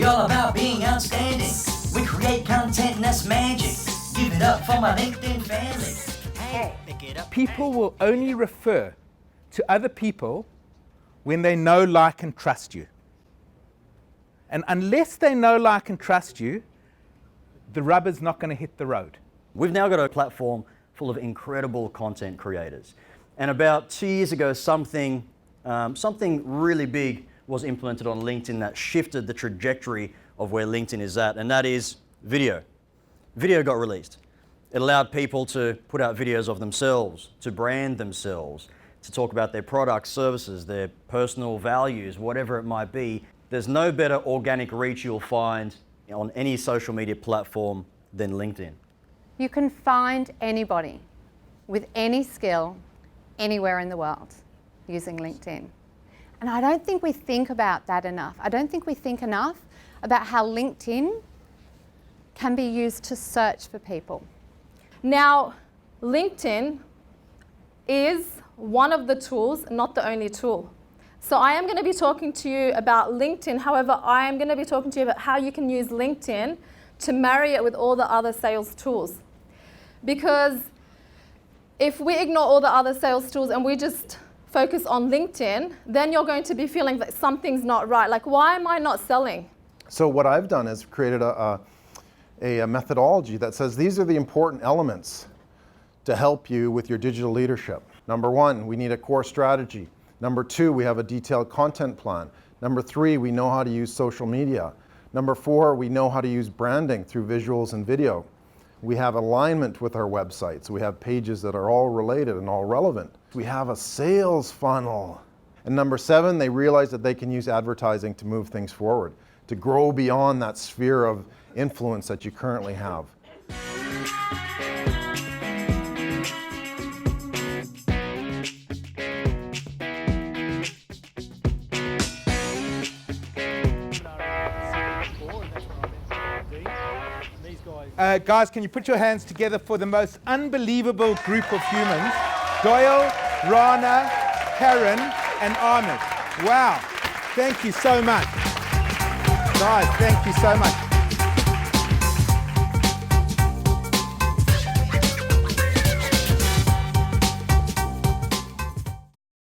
all about being outstanding. We create content and that's magic. Give it up for my LinkedIn family. Hey, pick it up. People will only refer to other people when they know, like, and trust you. And unless they know, like, and trust you, the rubber's not going to hit the road. We've now got a platform full of incredible content creators. And about 2 years ago, something really big was implemented on LinkedIn that shifted the trajectory of where LinkedIn is at, and that is video. Video got released. It allowed people to put out videos of themselves, to brand themselves, to talk about their products, services, their personal values, whatever it might be. There's no better organic reach you'll find on any social media platform than LinkedIn. You can find anybody with any skill anywhere in the world using LinkedIn. And I don't think we think about that enough. I don't think we think enough about how LinkedIn can be used to search for people. Now, LinkedIn is one of the tools, not the only tool. So I am going to be talking to you about LinkedIn. However, I am going to be talking to you about how you can use LinkedIn to marry it with all the other sales tools. Because if we ignore all the other sales tools and we just focus on LinkedIn, then you're going to be feeling that something's not right. Like, why am I not selling? So what I've done is created a methodology that says these are the important elements to help you with your digital leadership. Number one, we need a core strategy. Number two, we have a detailed content plan. Number three, we know how to use social media. Number four, we know how to use branding through visuals and video. We have alignment with our websites. We have pages that are all related and all relevant. We have a sales funnel. And number seven, they realize that they can use advertising to move things forward, to grow beyond that sphere of influence that you currently have. Guys, can you put your hands together for the most unbelievable group of humans? Doyle, Rana, Karen, and Ahmed. Wow. Thank you so much. Guys, thank you so much.